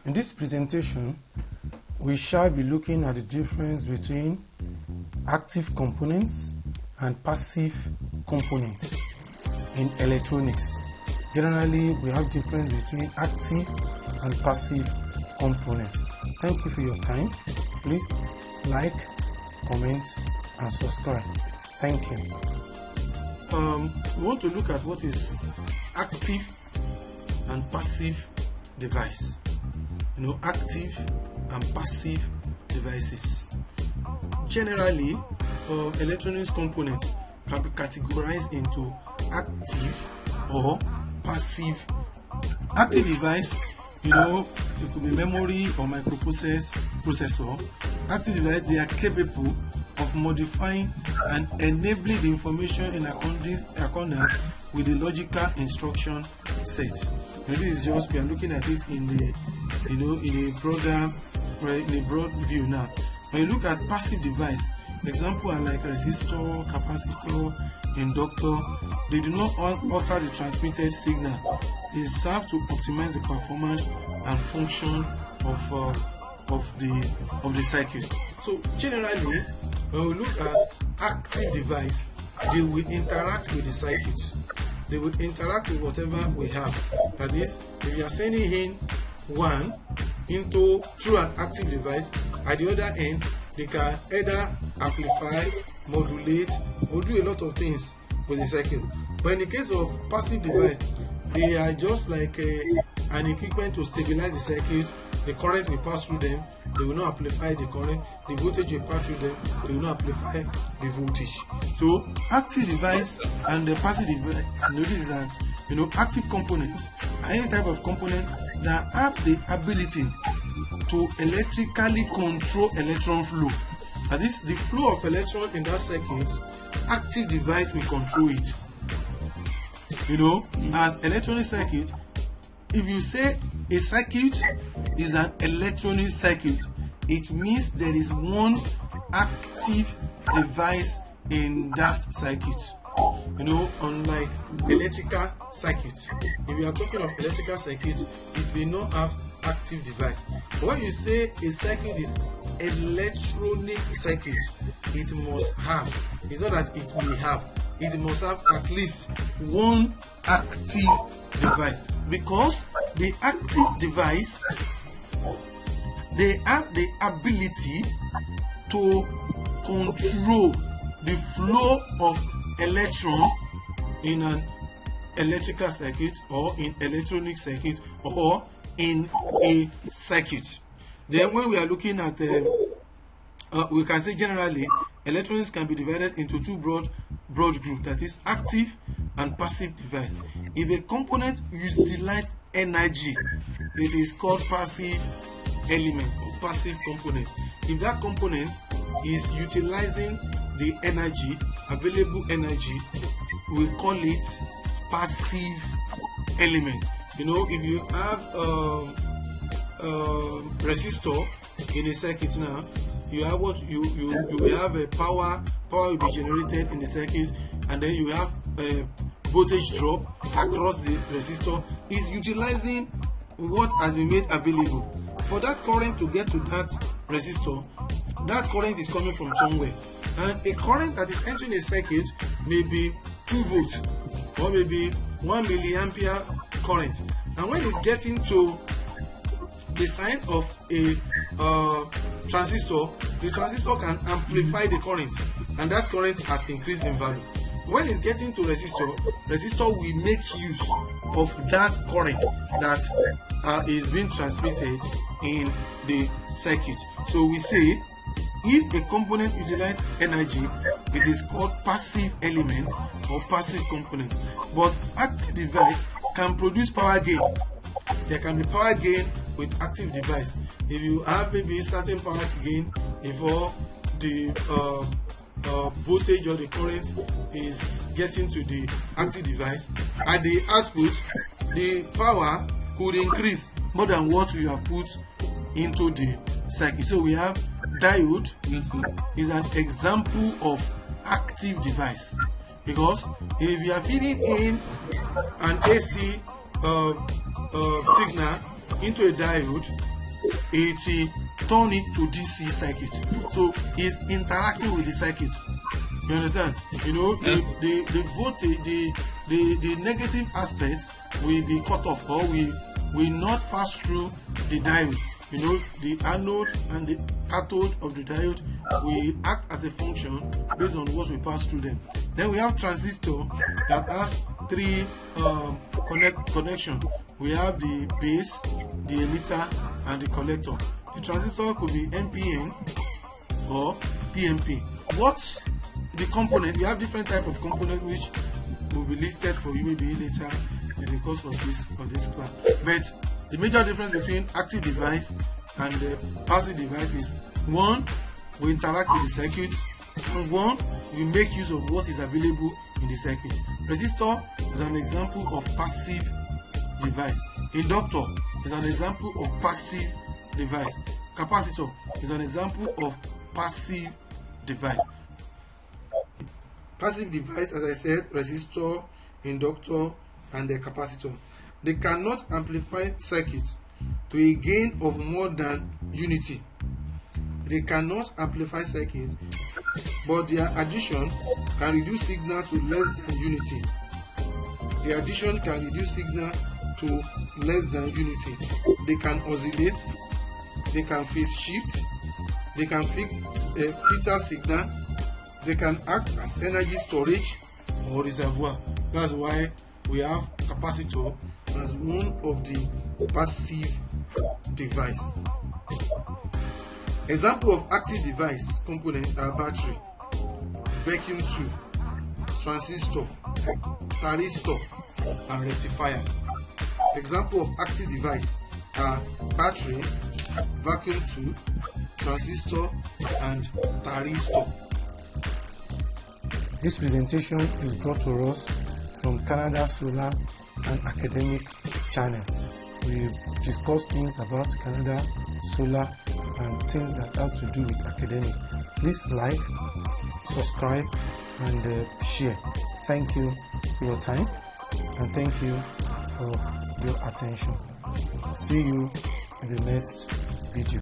In this presentation, we shall be looking at the difference between active components and passive components in electronics. Generally, we have difference between active and passive components. Thank you for your time. Please like, comment, and subscribe. Thank you. We want to look at what is active and passive device. Active and passive devices. Generally, electronics components can be categorized into active or passive. Active device, it could be memory or microprocessor. Active device, they are capable of modifying and enabling the information in accordance with the logical instruction set. This is just, we are looking at it in the in a broad view now. When you look at passive device, example are like resistor, capacitor, inductor. They do not alter the transmitted signal. They serve to optimize the performance and function of the circuit. So generally, when we look at active device, they will interact with the circuit. They will interact with whatever we have. That is, if you are sending in one through an active device, at the other end, they can either amplify, modulate, or do a lot of things with the circuit. But in the case of passive device, they are just like an equipment to stabilize the circuit. The current will pass through them. They will not amplify the current. The voltage will pass through them. They will not amplify the voltage. So active device and the passive device, this is an active components are any type of component that have the ability to electrically control electron flow. That is, the flow of electron in that circuit, active device will control it. As electronic circuit, if you say a circuit is an electronic circuit, it means there is one active device in that circuit. Unlike electrical circuits, if you are talking of electrical circuits, it may not have active device. But when you say a circuit is electronic circuit, it must have. It's not that it may have. It must have at least one active device, because the active device, they have the ability to control the flow of electron in an electrical circuit or in electronic circuit or in a circuit. Then when we are looking at we can say generally electronics can be divided into two broad groups, that is active and passive device. If a component utilizes energy, it is called passive element or passive component. If that component is utilizing the energy, available energy, we call it passive element. If you have resistor in a circuit now, you have what you will have a power will be generated in the circuit, and then you have a voltage drop across the resistor. Is utilizing what has been made available. For that current to get to that resistor, that current is coming from somewhere, and a current that is entering a circuit may be 2 volts or maybe 1 milliampere current, and when it's getting to the side of a transistor, the transistor can amplify the current, and that current has increased in value. When it's getting to resistor will make use of that current that is being transmitted in the circuit. So we say if a component utilizes energy, it is called passive element or passive component. But active device can produce power gain. There can be power gain with active device. If you have maybe certain power gain before the voltage or the current is getting to the active device, at the output the power could increase more than what you have put into the circuit. So we have diode is an example of active device, because if you are feeding in an AC signal into a diode, it will turn it to DC circuit. So it's interacting with the circuit. You understand? You know, the voltage, the negative aspect will be cut off, or will not pass through the diode. You know, the anode and the cathode of the diode will act as a function based on what we pass through them. Then we have transistor that has three connection. We have the base, the emitter, and the collector. The transistor could be NPN or PNP. What's the component? We have different type of component which will be listed for you maybe later in the course of this class. But the major difference between active device and the passive device is, one, we interact with the circuit, and one, we make use of what is available in the circuit. Resistor is an example of passive device. Inductor is an example of passive device. Capacitor is an example of passive device. Passive device, as I said, resistor, inductor, and the capacitor. They cannot amplify circuit to a gain of more than unity. They cannot amplify circuit, but their addition can reduce signal to less than unity. The addition can reduce signal to less than unity. They can oscillate, they can phase shift, they can filter signal, they can act as energy storage or reservoir. That's why we have capacitor as one of the passive device. Example of active device components are battery, vacuum tube, transistor, thyristor, and rectifier. Example of active device are battery, vacuum tube, transistor, and thyristor. This presentation is brought to us from Canada Solar and Academic Channel. We discuss things about Canada Solar and things that has to do with academic. Please like, subscribe, and share. Thank you for your time, and thank you for your attention. See you in the next video.